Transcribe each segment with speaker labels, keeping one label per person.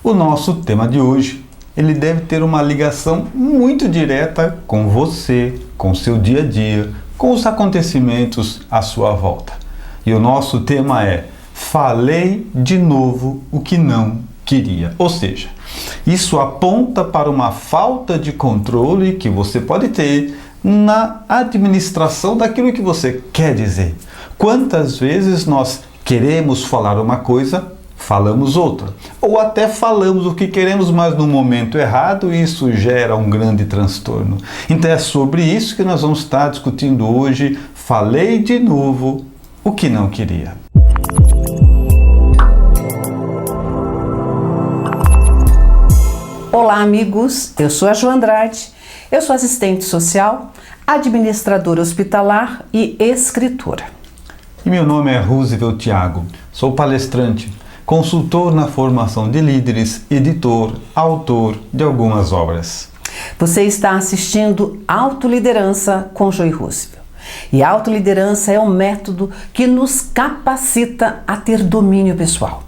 Speaker 1: O nosso tema de hoje, ele deve ter uma ligação muito direta com você, com o seu dia a dia, com os acontecimentos à sua volta. E o nosso tema é: falei de novo o que não queria. Ou seja, isso aponta para uma falta de controle que você pode ter na administração daquilo que você quer dizer. Quantas vezes nós queremos falar uma coisa, falamos outra, ou até falamos o que queremos, mas no momento errado, e isso gera um grande transtorno. Então é sobre isso que nós vamos estar discutindo hoje. Falei de novo o que não queria.
Speaker 2: Olá, amigos, eu sou a Jo Andrade, eu sou assistente social, administradora hospitalar e escritora.
Speaker 1: E meu nome é Roosevelt Thiago, sou palestrante, consultor na formação de líderes, editor, autor de algumas obras.
Speaker 2: Você está assistindo Autoliderança com Jo e Roosevelt. E autoliderança é um método que nos capacita a ter domínio pessoal.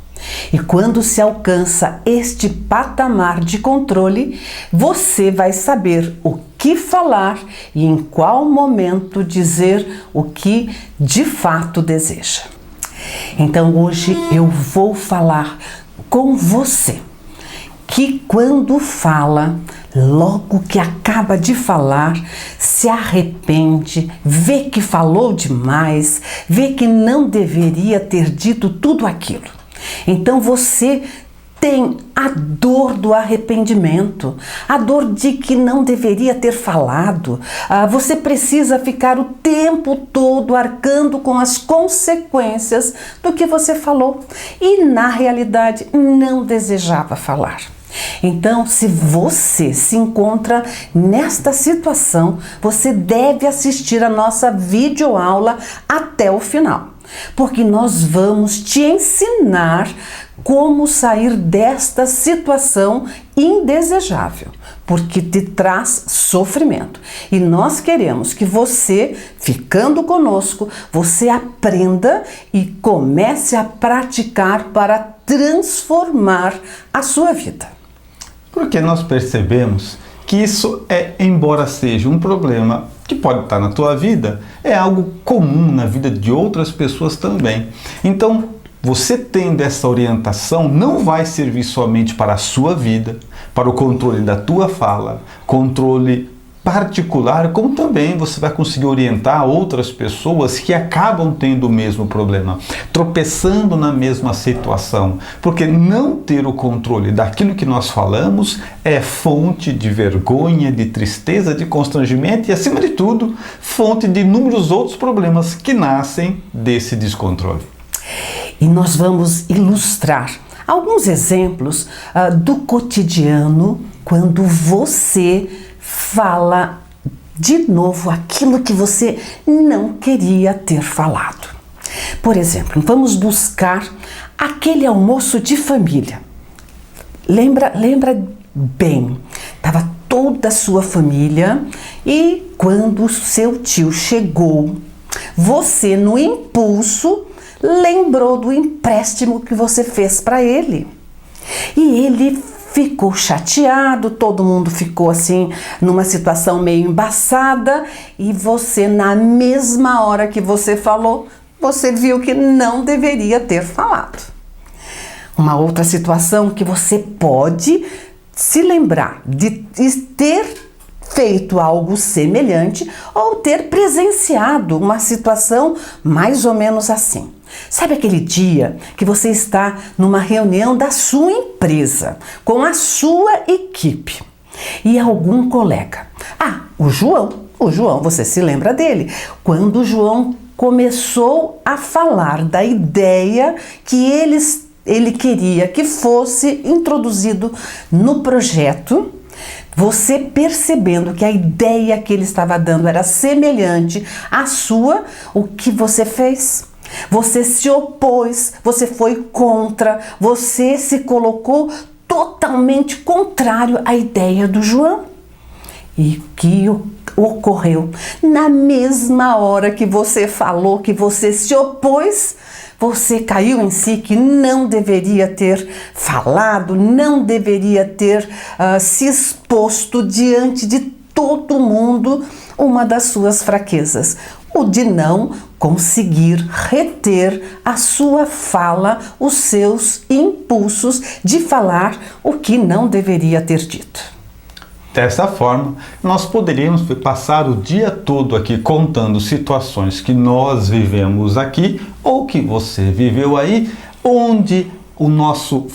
Speaker 2: E quando se alcança este patamar de controle, você vai saber o que falar e em qual momento dizer o que de fato deseja. Então hoje eu vou falar com você que quando fala, logo que acaba de falar, se arrepende, vê que falou demais, vê que não deveria ter dito tudo aquilo. Então você tem a dor do arrependimento, a dor de que não deveria ter falado. Você precisa ficar o tempo todo arcando com as consequências do que você falou e na realidade não desejava falar. Então, se você se encontra nesta situação, você deve assistir a nossa videoaula até o final, porque nós vamos te ensinar como sair desta situação indesejável, porque te traz sofrimento. E nós queremos que você, ficando conosco, você aprenda e comece a praticar para transformar a sua vida.
Speaker 1: Porque nós percebemos que isso embora seja um problema que pode estar na tua vida, é algo comum na vida de outras pessoas também. Então, você tendo essa orientação, não vai servir somente para a sua vida, para o controle da tua fala, controle particular, como também você vai conseguir orientar outras pessoas que acabam tendo o mesmo problema, tropeçando na mesma situação, porque não ter o controle daquilo que nós falamos é fonte de vergonha, de tristeza, de constrangimento e, acima de tudo, fonte de inúmeros outros problemas que nascem desse descontrole.
Speaker 2: E nós vamos ilustrar alguns exemplos do cotidiano quando você fala de novo aquilo que você não queria ter falado. Por exemplo, vamos buscar aquele almoço de família. Lembra bem, estava toda a sua família e quando seu tio chegou, você no impulso lembrou do empréstimo que você fez para ele. E ele ficou chateado, todo mundo ficou assim numa situação meio embaçada e você, na mesma hora que você falou, você viu que não deveria ter falado. Uma outra situação que você pode se lembrar de ter feito algo semelhante ou ter presenciado uma situação mais ou menos assim. Sabe aquele dia que você está numa reunião da sua empresa, com a sua equipe, e algum colega, o João, você se lembra dele, quando o João começou a falar da ideia que ele queria que fosse introduzido no projeto, você percebendo que a ideia que ele estava dando era semelhante à sua, o que você fez? Você se opôs, você foi contra, você se colocou totalmente contrário à ideia do João. E o que ocorreu? Na mesma hora que você falou, que você se opôs, você caiu em si que não deveria ter falado, não deveria ter se exposto diante de todo mundo uma das suas fraquezas, o de não conseguir reter a sua fala, os seus impulsos de falar o que não deveria ter dito.
Speaker 1: Dessa forma, nós poderíamos passar o dia todo aqui contando situações que nós vivemos aqui ou que você viveu aí, onde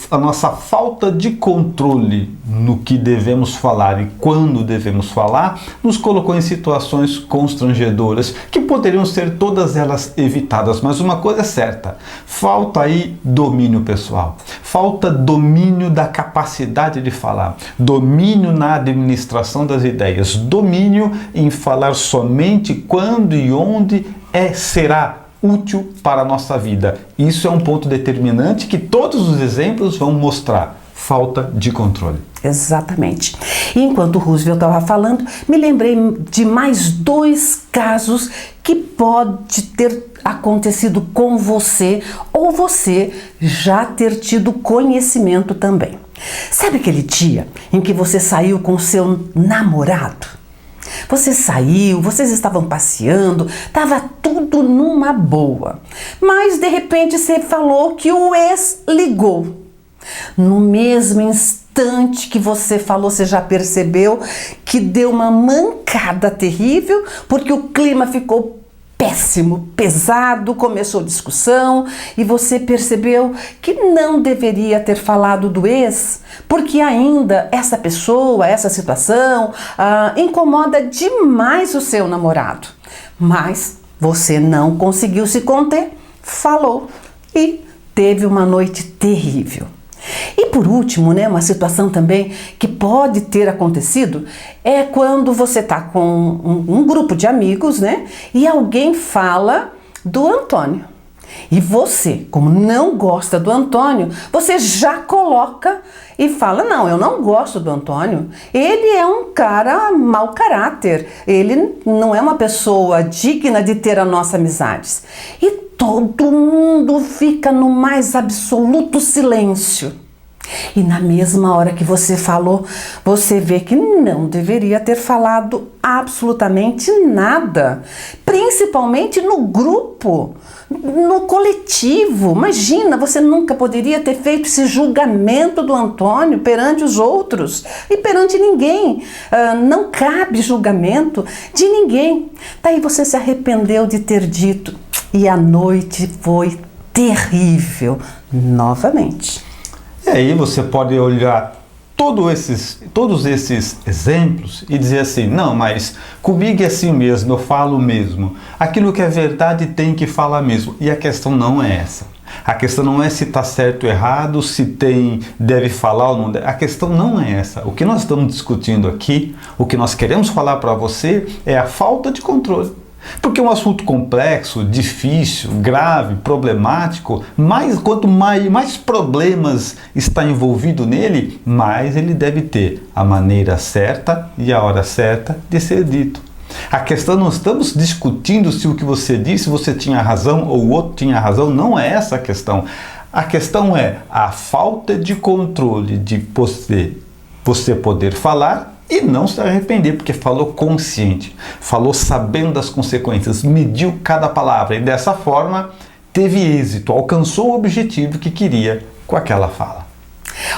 Speaker 1: a nossa falta de controle no que devemos falar e quando devemos falar nos colocou em situações constrangedoras que poderiam ser todas elas evitadas. Mas uma coisa é certa, falta aí domínio pessoal, falta domínio da capacidade de falar, domínio na administração das ideias, domínio em falar somente quando e onde será útil para a nossa vida. Isso é um ponto determinante que todos os exemplos vão mostrar. Falta de controle.
Speaker 2: Exatamente. E enquanto o Roosevelt estava falando, me lembrei de mais 2 casos que pode ter acontecido com você ou você já ter tido conhecimento também. Sabe aquele dia em que você saiu com seu namorado? Você saiu, vocês estavam passeando, estava tudo numa boa. Mas de repente você falou que o ex ligou. No mesmo instante que você falou, você já percebeu que deu uma mancada terrível, porque o clima ficou péssimo, pesado, começou discussão e você percebeu que não deveria ter falado do ex, porque ainda essa pessoa, essa situação incomoda demais o seu namorado. Mas você não conseguiu se conter, falou e teve uma noite terrível. E por último, uma situação também que pode ter acontecido é quando você está com um grupo de amigos, e alguém fala do Antônio. E você, como não gosta do Antônio, você já coloca e fala: não, eu não gosto do Antônio, ele é um cara mau caráter, ele não é uma pessoa digna de ter a nossa amizade. E todo mundo fica no mais absoluto silêncio. E na mesma hora que você falou, você vê que não deveria ter falado absolutamente nada, principalmente no grupo, no coletivo. Imagina, você nunca poderia ter feito esse julgamento do Antônio perante os outros e perante ninguém. Não cabe julgamento de ninguém. Daí você se arrependeu de ter dito e a noite foi terrível novamente.
Speaker 1: E aí você pode olhar todos esses exemplos e dizer assim: não, mas comigo é assim mesmo, eu falo mesmo. Aquilo que é verdade tem que falar mesmo. E a questão não é essa. A questão não é se está certo ou errado, se deve falar ou não deve. A questão não é essa. O que nós estamos discutindo aqui, o que nós queremos falar para você é a falta de controle. Porque é um assunto complexo, difícil, grave, problemático, quanto mais problemas está envolvido nele, mais ele deve ter a maneira certa e a hora certa de ser dito. A questão, não estamos discutindo se o que você disse você tinha razão ou o outro tinha razão, não é essa a questão. A questão é a falta de controle de você poder falar e não se arrepender, porque falou consciente, falou sabendo das consequências, mediu cada palavra e dessa forma teve êxito, alcançou o objetivo que queria com aquela fala.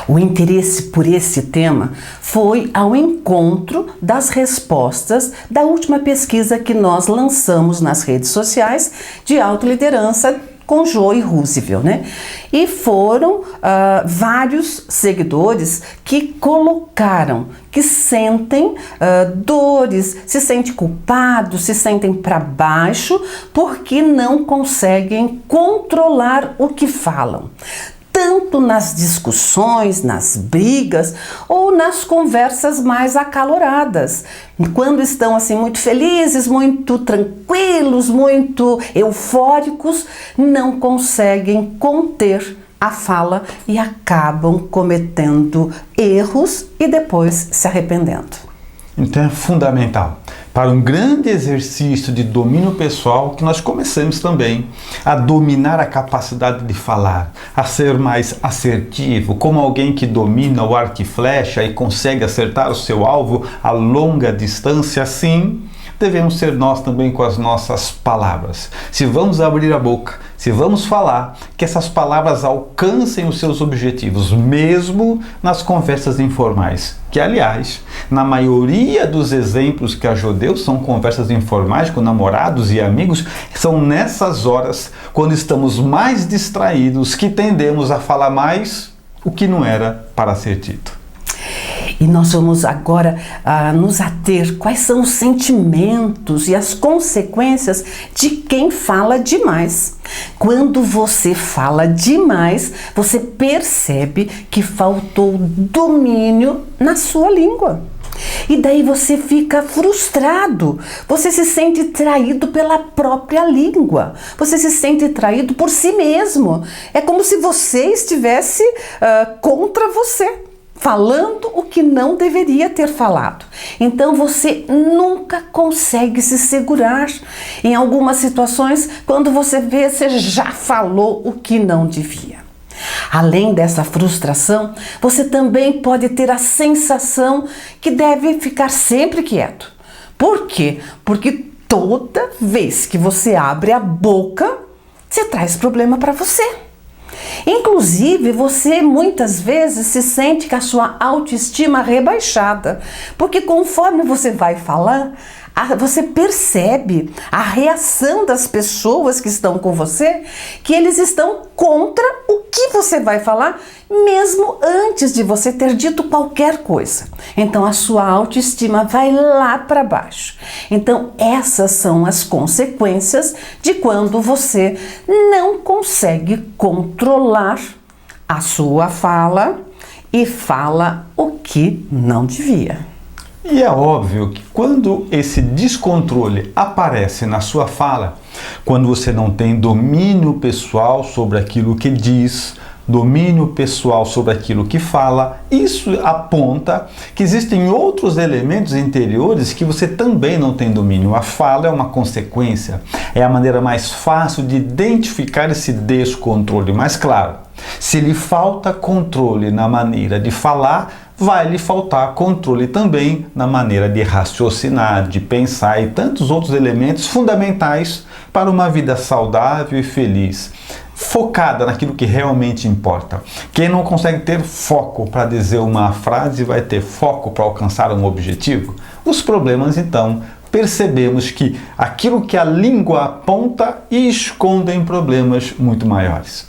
Speaker 2: O interesse por esse tema foi ao encontro das respostas da última pesquisa que nós lançamos nas redes sociais de autoliderança com Joe e Roosevelt, E foram vários seguidores que colocaram que sentem dores, se sentem culpados, se sentem para baixo porque não conseguem controlar o que falam. Tanto nas discussões, nas brigas ou nas conversas mais acaloradas. Quando estão assim muito felizes, muito tranquilos, muito eufóricos, não conseguem conter a fala e acabam cometendo erros e depois se arrependendo.
Speaker 1: Então é fundamental para um grande exercício de domínio pessoal que nós começamos também a dominar a capacidade de falar, a ser mais assertivo, como alguém que domina o arco e flecha e consegue acertar o seu alvo a longa distância. Assim, devemos ser nós também com as nossas palavras. Se vamos abrir a boca, se vamos falar, que essas palavras alcancem os seus objetivos, mesmo nas conversas informais. Que, aliás, na maioria dos exemplos que a Jo deu, são conversas informais com namorados e amigos, são nessas horas, quando estamos mais distraídos, que tendemos a falar mais o que não era para ser dito.
Speaker 2: E nós vamos agora nos ater quais são os sentimentos e as consequências de quem fala demais. Quando você fala demais, você percebe que faltou domínio na sua língua. E daí você fica frustrado, você se sente traído pela própria língua, você se sente traído por si mesmo. É como se você estivesse contra você, falando o que não deveria ter falado. Então você nunca consegue se segurar. Em algumas situações, quando você vê, você já falou o que não devia. Além dessa frustração, você também pode ter a sensação que deve ficar sempre quieto. Por quê? Porque toda vez que você abre a boca, você traz problema para você. Inclusive, você muitas vezes se sente com a sua autoestima rebaixada, porque conforme você vai falar, você percebe a reação das pessoas que estão com você, que eles estão contra o que você vai falar, mesmo antes de você ter dito qualquer coisa. Então a sua autoestima vai lá para baixo. Então essas são as consequências de quando você não consegue controlar a sua fala e fala o que não devia.
Speaker 1: E é óbvio que quando esse descontrole aparece na sua fala, quando você não tem domínio pessoal sobre aquilo que diz, domínio pessoal sobre aquilo que fala, isso aponta que existem outros elementos interiores que você também não tem domínio. A fala é uma consequência, é a maneira mais fácil de identificar esse descontrole. Mas claro, se lhe falta controle na maneira de falar, vai lhe faltar controle também na maneira de raciocinar, de pensar e tantos outros elementos fundamentais para uma vida saudável e feliz, focada naquilo que realmente importa. Quem não consegue ter foco para dizer uma frase vai ter foco para alcançar um objetivo? Os problemas, então, percebemos que aquilo que a língua aponta e escondem problemas muito maiores.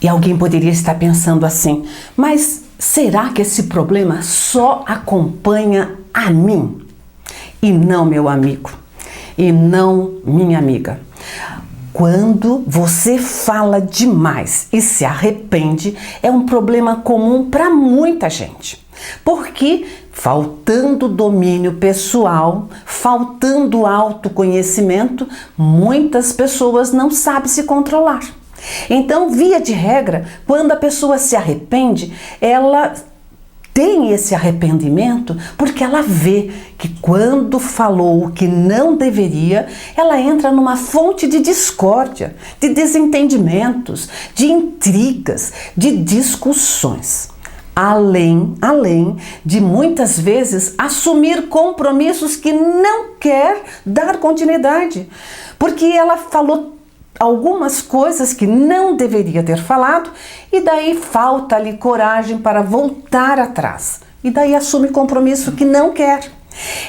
Speaker 2: E alguém poderia estar pensando assim, mas será que esse problema só acompanha a mim e não meu amigo e não minha amiga? Quando você fala demais e se arrepende, é um problema comum para muita gente. Porque faltando domínio pessoal, faltando autoconhecimento, muitas pessoas não sabem se controlar. Então, via de regra, quando a pessoa se arrepende, ela tem esse arrependimento porque ela vê que quando falou o que não deveria, ela entra numa fonte de discórdia, de desentendimentos, de intrigas, de discussões. Além de muitas vezes assumir compromissos que não quer dar continuidade, porque ela falou algumas coisas que não deveria ter falado e daí falta-lhe coragem para voltar atrás. E daí assume compromisso que não quer.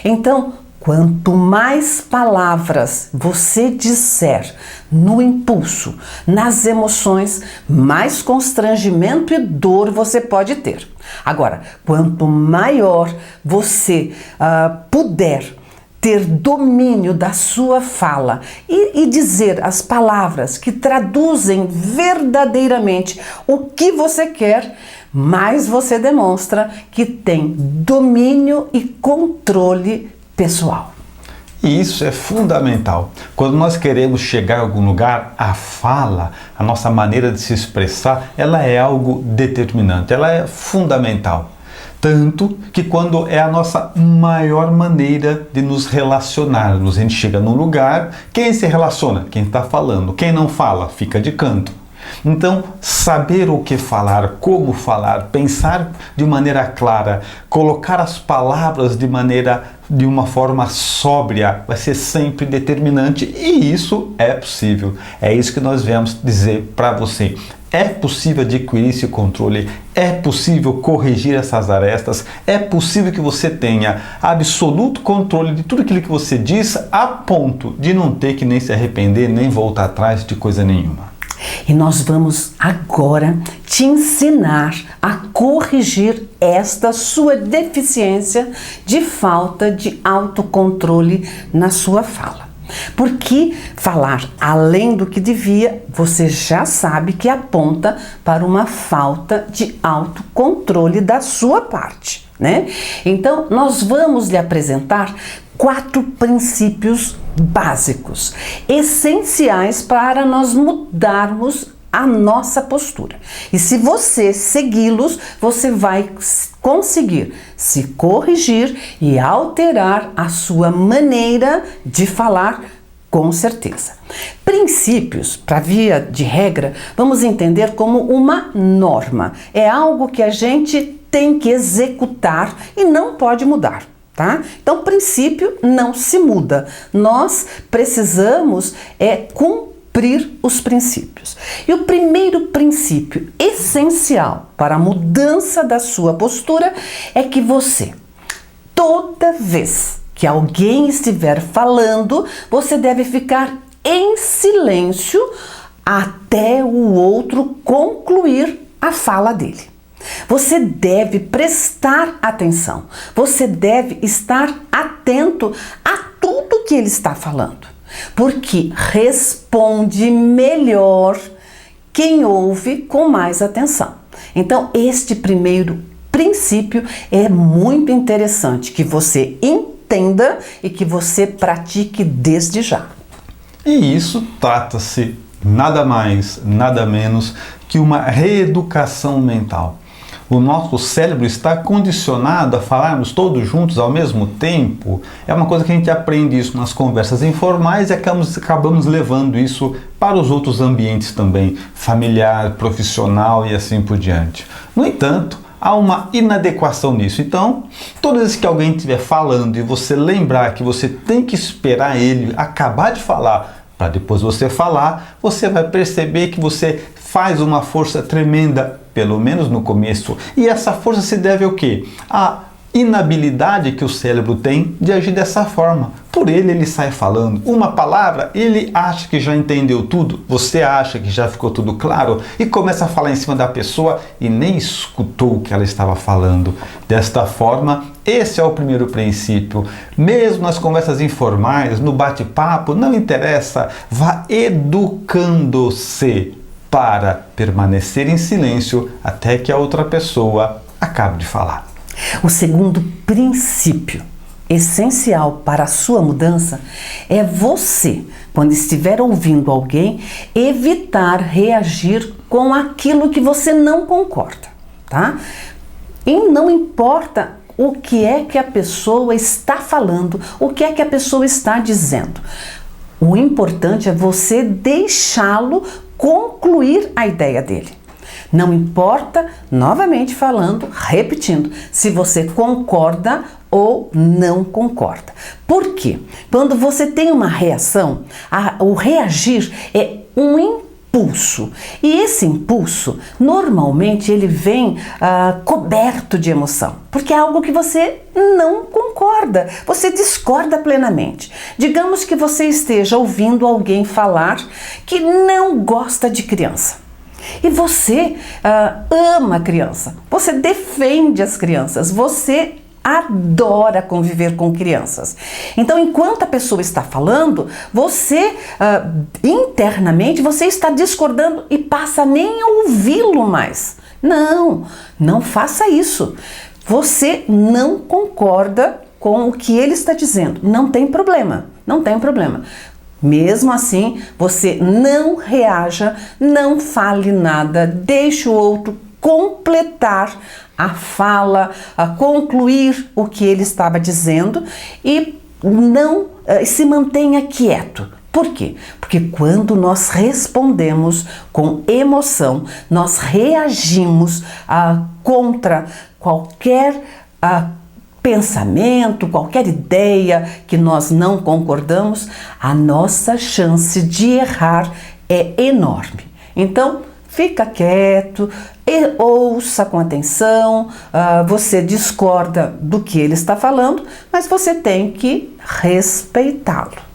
Speaker 2: Então, quanto mais palavras você disser no impulso, nas emoções, mais constrangimento e dor você pode ter. Agora, quanto maior você puder ter domínio da sua fala e dizer as palavras que traduzem verdadeiramente o que você quer, mais você demonstra que tem domínio e controle pessoal.
Speaker 1: E isso é fundamental. Quando nós queremos chegar a algum lugar, a fala, a nossa maneira de se expressar, ela é algo determinante, ela é fundamental. Tanto que quando é a nossa maior maneira de nos relacionarmos, a gente chega num lugar, quem se relaciona? Quem está falando. Quem não fala, fica de canto. Então, saber o que falar, como falar, pensar de maneira clara, colocar as palavras de uma forma sóbria, vai ser sempre determinante, e isso é possível. É isso que nós viemos dizer para você. É possível adquirir esse controle, é possível corrigir essas arestas, é possível que você tenha absoluto controle de tudo aquilo que você diz, a ponto de não ter que nem se arrepender, nem voltar atrás de coisa nenhuma.
Speaker 2: E nós vamos agora te ensinar a corrigir esta sua deficiência de falta de autocontrole na sua fala. Porque falar além do que devia, você já sabe que aponta para uma falta de autocontrole da sua parte, né? Então, nós vamos lhe apresentar 4 princípios básicos, essenciais para nós mudarmos a nossa postura. E se você segui-los, você vai conseguir se corrigir e alterar a sua maneira de falar, com certeza. Princípios, para via de regra, vamos entender como uma norma. É algo que a gente tem que executar e não pode mudar. Tá? Então, princípio não se muda. Nós precisamos cumprir os princípios. E o primeiro princípio essencial para a mudança da sua postura é que você, toda vez que alguém estiver falando, você deve ficar em silêncio até o outro concluir a fala dele. Você deve prestar atenção, você deve estar atento a tudo que ele está falando, porque responde melhor quem ouve com mais atenção. Então, este primeiro princípio é muito interessante que você entenda e que você pratique desde já.
Speaker 1: E isso trata-se nada mais, nada menos que uma reeducação mental. O nosso cérebro está condicionado a falarmos todos juntos ao mesmo tempo. É uma coisa que a gente aprende isso nas conversas informais e acabamos levando isso para os outros ambientes também, familiar, profissional e assim por diante. No entanto, há uma inadequação nisso. Então, toda vez que alguém estiver falando e você lembrar que você tem que esperar ele acabar de falar para depois você falar, você vai perceber que você faz uma força tremenda, pelo menos no começo. E essa força se deve ao quê? A inabilidade que o cérebro tem de agir dessa forma. Por ele sai falando uma palavra, ele acha que já entendeu tudo, você acha que já ficou tudo claro e começa a falar em cima da pessoa e nem escutou o que ela estava falando. Desta forma, esse é o primeiro princípio. Mesmo nas conversas informais, no bate-papo, não interessa, vá educando-se para permanecer em silêncio até que a outra pessoa acabe de falar.
Speaker 2: O segundo princípio essencial para a sua mudança é você, quando estiver ouvindo alguém, evitar reagir com aquilo que você não concorda, tá? E não importa o que é que a pessoa está falando, o que é que a pessoa está dizendo. O importante é você deixá-lo concluir a ideia dele. Não importa, novamente falando, repetindo, se você concorda ou não concorda. Por quê? Quando você tem uma reação, o reagir é um impulso. E esse impulso, normalmente, ele vem coberto de emoção, porque é algo que você não concorda, você discorda plenamente. Digamos que você esteja ouvindo alguém falar que não gosta de criança. E você ama a criança, você defende as crianças, você adora conviver com crianças. Então, enquanto a pessoa está falando, você internamente você está discordando e passa nem a ouvi-lo mais. Não, não faça isso. Você não concorda com o que ele está dizendo. Não tem problema, não tem problema. Mesmo assim, você não reaja, não fale nada, deixe o outro completar a fala, a concluir o que ele estava dizendo e não se mantenha quieto. Por quê? Porque quando nós respondemos com emoção, nós reagimos contra qualquer pensamento, qualquer ideia que nós não concordamos, a nossa chance de errar é enorme. Então, fica quieto, ouça com atenção, você discorda do que ele está falando, mas você tem que respeitá-lo.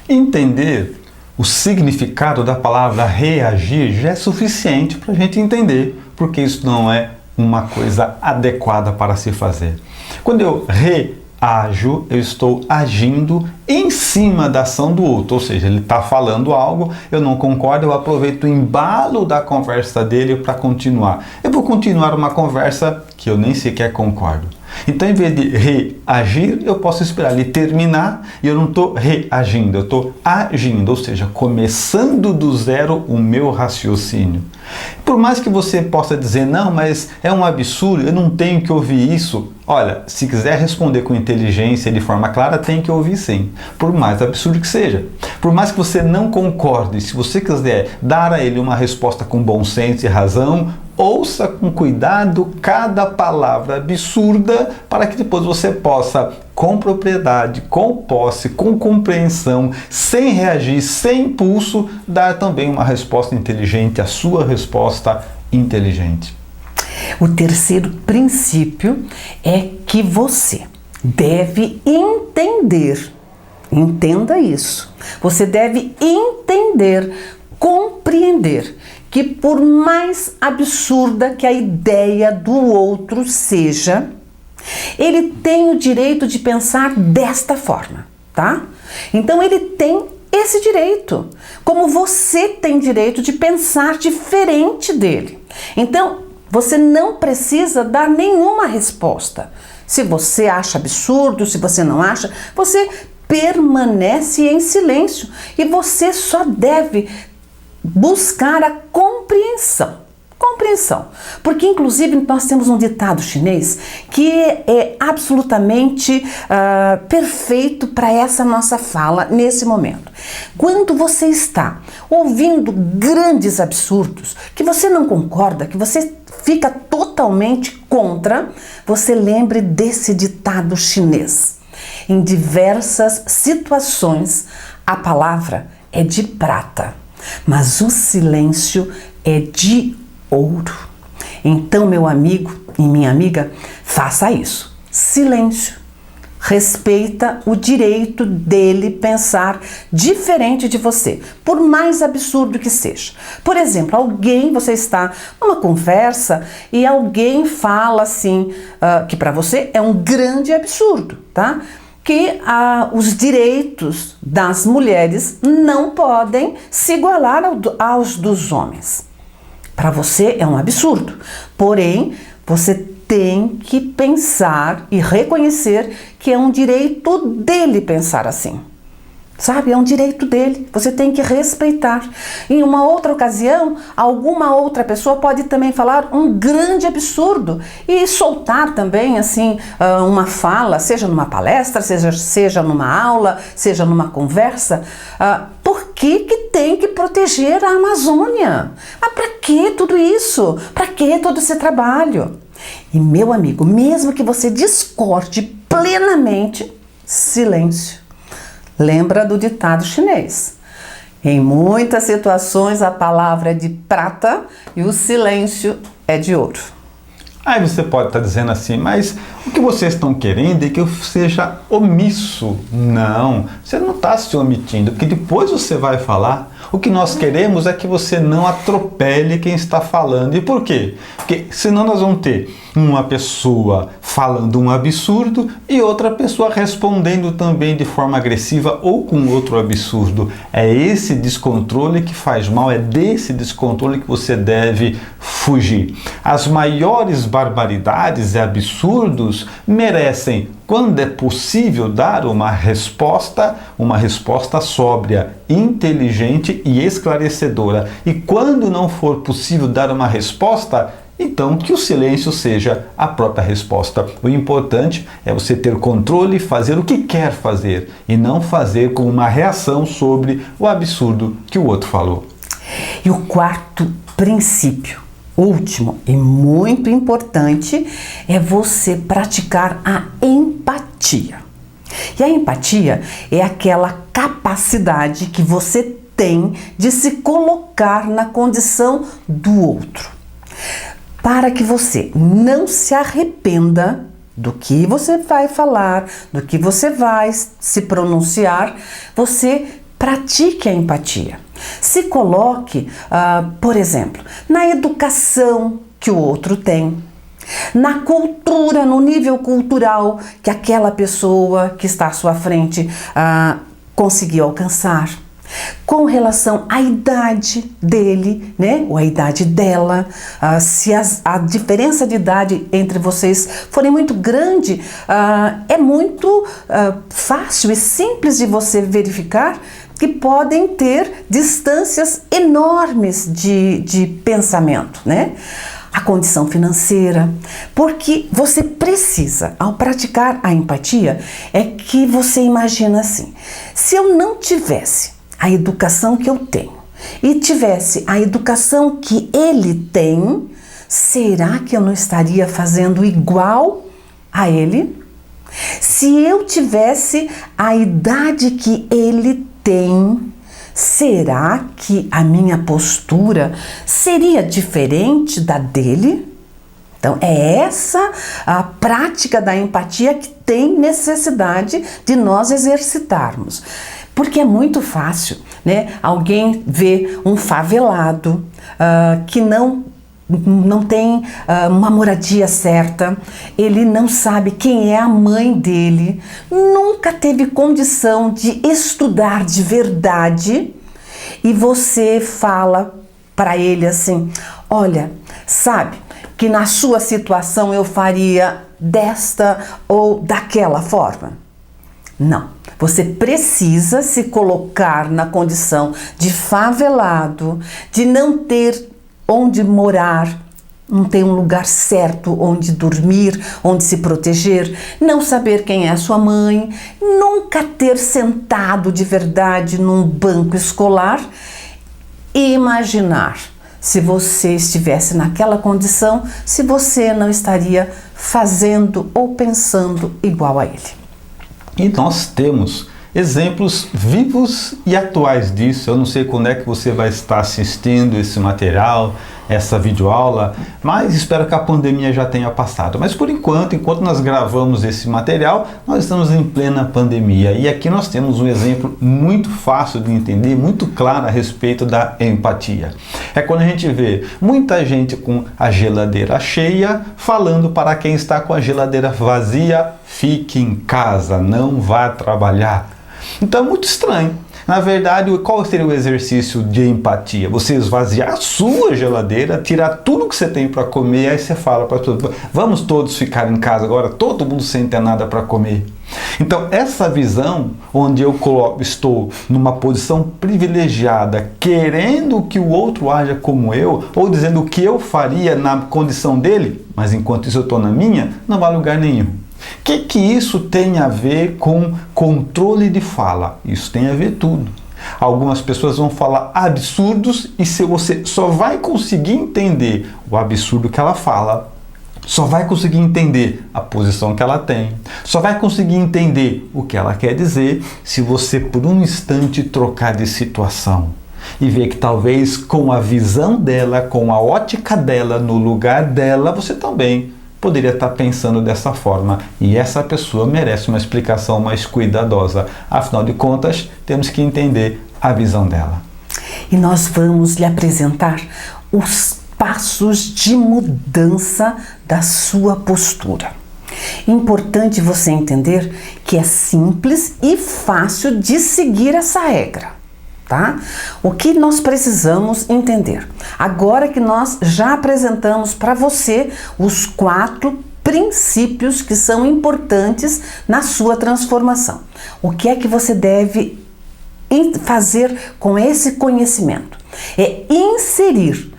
Speaker 1: Entender o significado da palavra reagir já é suficiente para a gente entender, porque isso não é uma coisa adequada para se fazer. Quando eu reajo, eu estou agindo em cima da ação do outro, ou seja, ele está falando algo, eu não concordo, eu aproveito o embalo da conversa dele para continuar. Eu vou continuar uma conversa que eu nem sequer concordo. Então, em vez de reagir, eu posso esperar ele terminar e eu não estou reagindo, eu estou agindo, ou seja, começando do zero o meu raciocínio. Por mais que você possa dizer, não, mas é um absurdo, eu não tenho que ouvir isso. Olha, se quiser responder com inteligência e de forma clara, tem que ouvir sim, por mais absurdo que seja. Por mais que você não concorde, se você quiser dar a ele uma resposta com bom senso e razão, ouça com cuidado cada palavra absurda para que depois você possa, com propriedade, com posse, com compreensão, sem reagir, sem impulso, dar também uma resposta inteligente, a sua resposta inteligente.
Speaker 2: O terceiro princípio é que você deve entender, entenda isso, você deve entender, compreender que por mais absurda que a ideia do outro seja, ele tem o direito de pensar desta forma, tá? Então ele tem esse direito, como você tem direito de pensar diferente dele. Então você não precisa dar nenhuma resposta. Se você acha absurdo, se você não acha, você permanece em silêncio e você só deve buscar a compreensão. Compreensão. Porque, inclusive, nós temos um ditado chinês que é absolutamente perfeito para essa nossa fala nesse momento. Quando você está ouvindo grandes absurdos, que você não concorda, que você fica totalmente contra, você lembre desse ditado chinês. Em diversas situações, a palavra é de prata, mas o silêncio é de ouro. Então, meu amigo e minha amiga, faça isso. Silêncio. Respeita o direito dele pensar diferente de você, por mais absurdo que seja. Por exemplo, você está numa conversa e alguém fala assim, que para você é um grande absurdo, tá? Que os direitos das mulheres não podem se igualar aos dos homens. Para você é um absurdo, porém você tem que pensar e reconhecer que é um direito dele pensar assim. Sabe, é um direito dele, você tem que respeitar. Em uma outra ocasião, alguma outra pessoa pode também falar um grande absurdo e soltar também assim uma fala, seja numa palestra, seja numa aula, seja numa conversa. Por que tem que proteger a Amazônia? Mas para que tudo isso? Para que todo esse trabalho? E meu amigo, mesmo que você discorde plenamente, silêncio. Lembra do ditado chinês. Em muitas situações a palavra é de prata e o silêncio é de ouro.
Speaker 1: Aí você pode estar dizendo assim, mas o que vocês estão querendo é que eu seja omisso. Não, você não está se omitindo, porque depois você vai falar. O que nós queremos é que você não atropele quem está falando. E por quê? Porque senão nós vamos ter uma pessoa falando um absurdo e outra pessoa respondendo também de forma agressiva ou com outro absurdo. É esse descontrole que faz mal, é desse descontrole que você deve fugir. As maiores barbaridades e absurdos merecem, quando é possível, dar uma resposta sóbria, inteligente e esclarecedora. E quando não for possível dar uma resposta, então que o silêncio seja a própria resposta. O importante é você ter controle e fazer o que quer fazer e não fazer com uma reação sobre o absurdo que o outro falou.
Speaker 2: E o quarto princípio, último e muito importante, é você praticar a empatia. E a empatia é aquela capacidade que você tem de se colocar na condição do outro, para que você não se arrependa do que você vai falar, do que você vai se pronunciar. Você pratique a empatia. Se coloque, por exemplo, na educação que o outro tem, na cultura, no nível cultural que aquela pessoa que está à sua frente conseguiu alcançar, com relação à idade dele, né, ou à idade dela. Se a diferença de idade entre vocês forem muito grande, é muito fácil e simples de você verificar que podem ter distâncias enormes de pensamento, né? A condição financeira, porque você precisa, ao praticar a empatia, é que você imagina assim: se eu não tivesse a educação que eu tenho e tivesse a educação que ele tem, será que eu não estaria fazendo igual a ele? Se eu tivesse a idade que ele tem, será que a minha postura seria diferente da dele? Então, é essa a prática da empatia que tem necessidade de nós exercitarmos. Porque é muito fácil, né? Alguém vê um favelado que não tem uma moradia certa, ele não sabe quem é a mãe dele, nunca teve condição de estudar de verdade, e você fala para ele assim: olha, sabe que na sua situação eu faria desta ou daquela forma? Não. Você precisa se colocar na condição de favelado, de não ter onde morar, não ter um lugar certo onde dormir, onde se proteger, não saber quem é a sua mãe, nunca ter sentado de verdade num banco escolar e imaginar, se você estivesse naquela condição, se você não estaria fazendo ou pensando igual a ele.
Speaker 1: E nós temos exemplos vivos e atuais disso. Eu não sei quando é que você vai estar assistindo esse material, essa videoaula, mas espero que a pandemia já tenha passado. Mas por enquanto nós gravamos esse material, nós estamos em plena pandemia. E aqui nós temos um exemplo muito fácil de entender, muito claro a respeito da empatia. É quando a gente vê muita gente com a geladeira cheia falando para quem está com a geladeira vazia: fique em casa, não vá trabalhar. Então é muito estranho. Na verdade, qual seria o exercício de empatia? Você esvaziar a sua geladeira, tirar tudo que você tem para comer, aí você fala para todos: vamos todos ficar em casa agora, todo mundo sem ter nada para comer. Então, essa visão onde eu estou numa posição privilegiada, querendo que o outro haja como eu, ou dizendo o que eu faria na condição dele, mas enquanto isso eu estou na minha, não vai a lugar nenhum. O que isso tem a ver com controle de fala? Isso tem a ver tudo. Algumas pessoas vão falar absurdos e se você só vai conseguir entender o absurdo que ela fala, só vai conseguir entender a posição que ela tem, só vai conseguir entender o que ela quer dizer se você por um instante trocar de situação e ver que talvez com a visão dela, com a ótica dela, no lugar dela, você também poderia estar pensando dessa forma, e essa pessoa merece uma explicação mais cuidadosa. Afinal de contas, temos que entender a visão dela.
Speaker 2: E nós vamos lhe apresentar os passos de mudança da sua postura. Importante você entender que é simples e fácil de seguir essa regra. Tá? O que nós precisamos entender? Agora que nós já apresentamos para você os 4 princípios que são importantes na sua transformação. O que é que você deve fazer com esse conhecimento? É inserir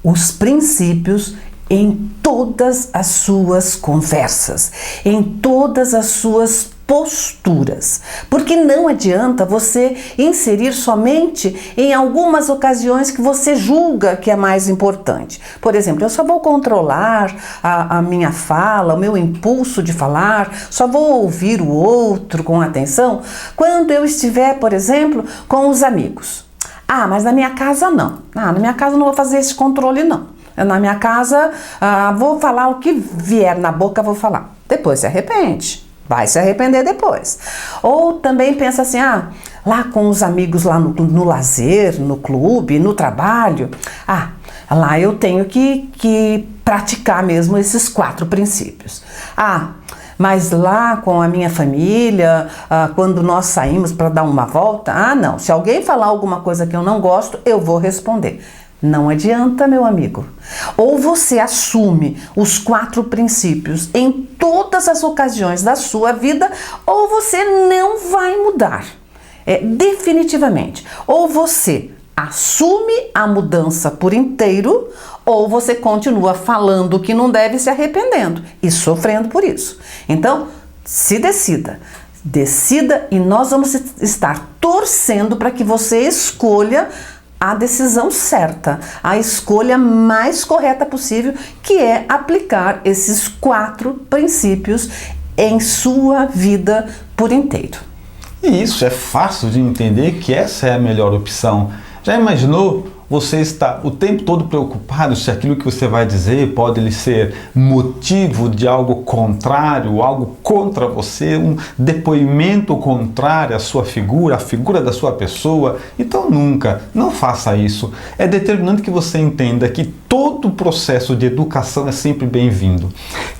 Speaker 2: os princípios em todas as suas conversas, em todas as suas posturas, porque não adianta você inserir somente em algumas ocasiões que você julga que é mais importante. Por exemplo, eu só vou controlar a minha fala, o meu impulso de falar, só vou ouvir o outro com atenção quando eu estiver, por exemplo, com os amigos. Ah, mas na minha casa não. Ah, na minha casa eu não vou fazer esse controle não. Na minha casa vou falar o que vier na boca, vou falar. Depois se arrepende. Vai se arrepender depois. Ou também pensa assim, lá com os amigos lá no lazer, no clube, no trabalho, lá eu tenho que praticar mesmo esses 4 princípios. Mas lá com a minha família, quando nós saímos para dar uma volta, não, se alguém falar alguma coisa que eu não gosto, eu vou responder. Não adianta, meu amigo. Ou você assume os 4 princípios em todas as ocasiões da sua vida, ou você não vai mudar. Definitivamente. Ou você assume a mudança por inteiro, ou você continua falando o que não deve, se arrependendo e sofrendo por isso. Então, se decida. Decida e nós vamos estar torcendo para que você escolha a decisão certa, a escolha mais correta possível, que é aplicar esses 4 princípios em sua vida por inteiro.
Speaker 1: E isso é fácil de entender que essa é a melhor opção. Já imaginou? Você está o tempo todo preocupado se aquilo que você vai dizer pode lhe ser motivo de algo contrário, algo contra você, um depoimento contrário à sua figura, à figura da sua pessoa. Então não faça isso. É determinante que você entenda que todo o processo de educação é sempre bem-vindo.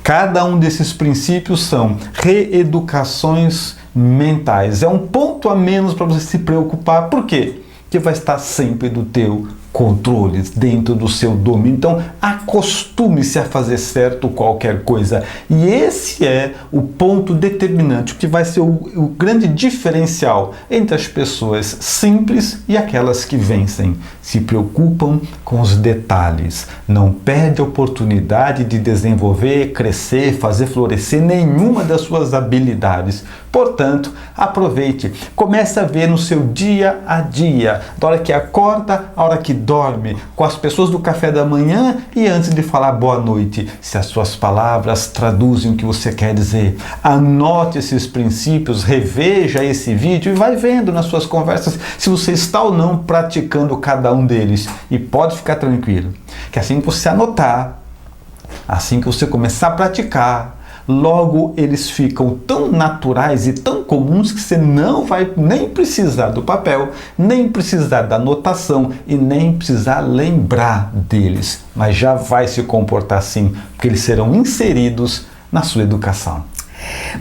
Speaker 1: Cada um desses princípios são reeducações mentais. É um ponto a menos para você se preocupar. Por quê? Que vai estar sempre do teu controle, dentro do seu domínio. Então, acostume-se a fazer certo qualquer coisa. E esse é o ponto determinante, o que vai ser o grande diferencial entre as pessoas simples e aquelas que vencem. Se preocupam com os detalhes. Não perde a oportunidade de desenvolver, crescer, fazer florescer nenhuma das suas habilidades. Portanto, aproveite. Comece a ver no seu dia a dia, da hora que acorda, a hora que dorme, com as pessoas do café da manhã e antes de falar boa noite, se as suas palavras traduzem o que você quer dizer. Anote esses princípios, reveja esse vídeo e vai vendo nas suas conversas se você está ou não praticando cada um deles. E pode ficar tranquilo, que assim que você anotar, assim que você começar a praticar, logo eles ficam tão naturais e tão comuns que você não vai nem precisar do papel, nem precisar da anotação e nem precisar lembrar deles. Mas já vai se comportar assim, porque eles serão inseridos na sua educação.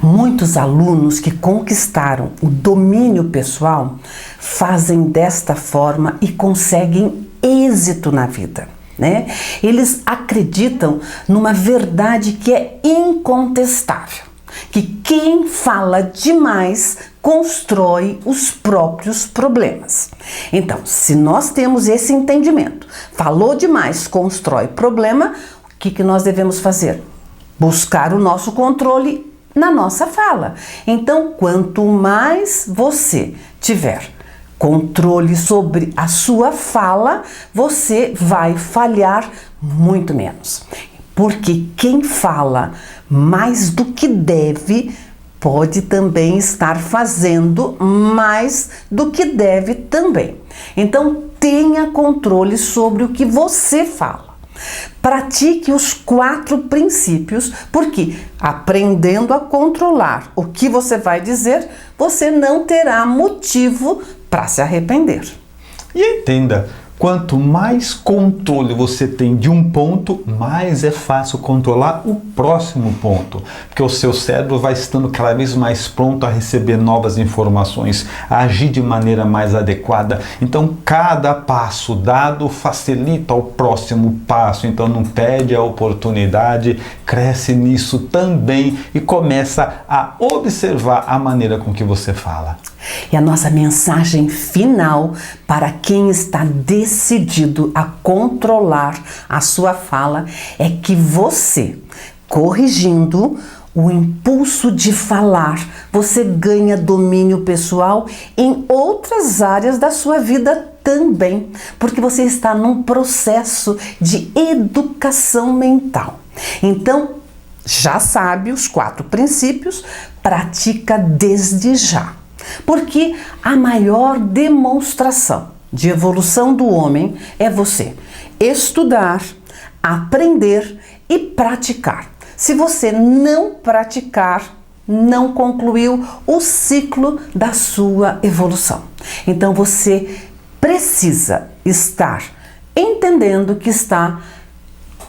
Speaker 2: Muitos alunos que conquistaram o domínio pessoal fazem desta forma e conseguem êxito na vida. Eles acreditam numa verdade que é incontestável, que quem fala demais constrói os próprios problemas. Então, se nós temos esse entendimento, falou demais, constrói problema, o que nós devemos fazer? Buscar o nosso controle na nossa fala. Então, quanto mais você tiver controle sobre a sua fala, você vai falhar muito menos. Porque quem fala mais do que deve pode também estar fazendo mais do que deve também. Então, tenha controle sobre o que você fala. Pratique os 4 princípios, porque aprendendo a controlar o que você vai dizer, você não terá motivo para se arrepender.
Speaker 1: E entenda, quanto mais controle você tem de um ponto, mais é fácil controlar o próximo ponto, porque o seu cérebro vai estando cada vez mais pronto a receber novas informações, a agir de maneira mais adequada. Então, cada passo dado facilita o próximo passo. Então, não perde a oportunidade, cresce nisso também e começa a observar a maneira com que você fala.
Speaker 2: E a nossa mensagem final para quem está decidido a controlar a sua fala é que você, corrigindo o impulso de falar, você ganha domínio pessoal em outras áreas da sua vida também, porque você está num processo de educação mental. Então, já sabe os 4 princípios, pratica desde já. Porque a maior demonstração de evolução do homem é você estudar, aprender e praticar. Se você não praticar, não concluiu o ciclo da sua evolução. Então você precisa estar entendendo que está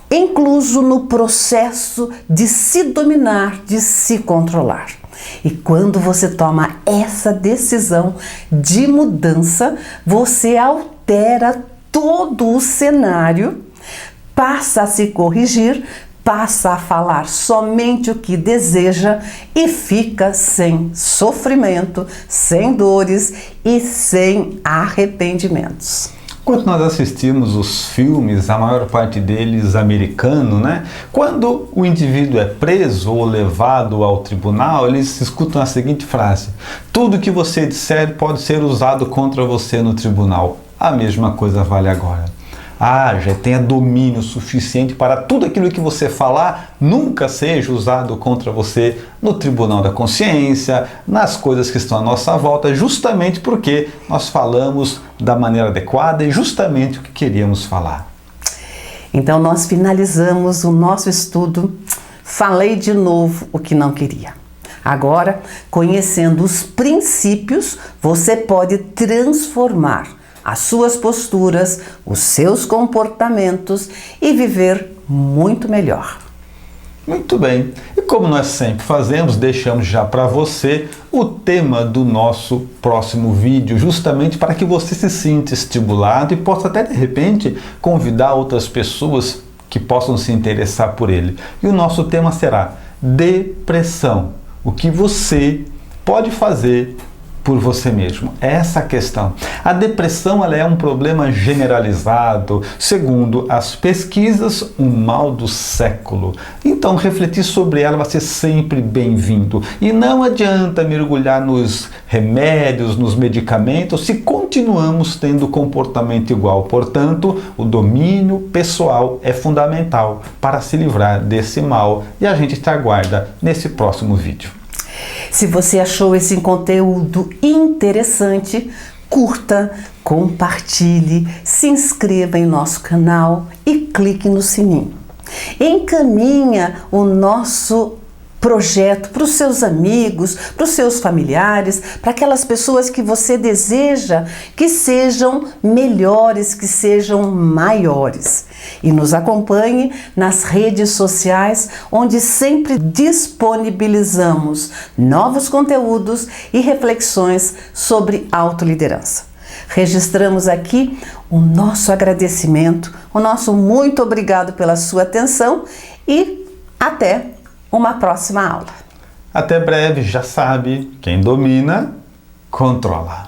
Speaker 2: incluso no processo de se dominar, de se controlar. E quando você toma essa decisão de mudança, você altera todo o cenário, passa a se corrigir, passa a falar somente o que deseja e fica sem sofrimento, sem dores e sem arrependimentos.
Speaker 1: Quando nós assistimos os filmes, a maior parte deles americano, né? Quando o indivíduo é preso ou levado ao tribunal, eles escutam a seguinte frase: tudo que você disser pode ser usado contra você no tribunal. A mesma coisa vale agora. Haja, tenha domínio suficiente para tudo aquilo que você falar nunca seja usado contra você no tribunal da consciência, nas coisas que estão à nossa volta, justamente porque nós falamos da maneira adequada e justamente o que queríamos falar.
Speaker 2: Então nós finalizamos o nosso estudo. Falei de novo o que não queria. Agora, conhecendo os princípios, você pode transformar as suas posturas, os seus comportamentos e viver muito melhor.
Speaker 1: Muito bem. E como nós sempre fazemos, deixamos já para você o tema do nosso próximo vídeo, justamente para que você se sinta estimulado e possa até de repente convidar outras pessoas que possam se interessar por ele. E o nosso tema será depressão. O que você pode fazer por você mesmo. Essa é a questão. A depressão ela é um problema generalizado, segundo as pesquisas, um mal do século. Então, refletir sobre ela vai ser sempre bem-vindo. E não adianta mergulhar nos remédios, nos medicamentos, se continuamos tendo comportamento igual. Portanto, o domínio pessoal é fundamental para se livrar desse mal. E a gente te aguarda nesse próximo vídeo.
Speaker 2: Se você achou esse conteúdo interessante, curta, compartilhe, se inscreva em nosso canal e clique no sininho. Encaminha o nosso projeto para os seus amigos, para os seus familiares, para aquelas pessoas que você deseja que sejam melhores, que sejam maiores. E nos acompanhe nas redes sociais, onde sempre disponibilizamos novos conteúdos e reflexões sobre autoliderança. Registramos aqui o nosso agradecimento, o nosso muito obrigado pela sua atenção e até uma próxima aula.
Speaker 1: Até breve, já sabe, quem domina, controla.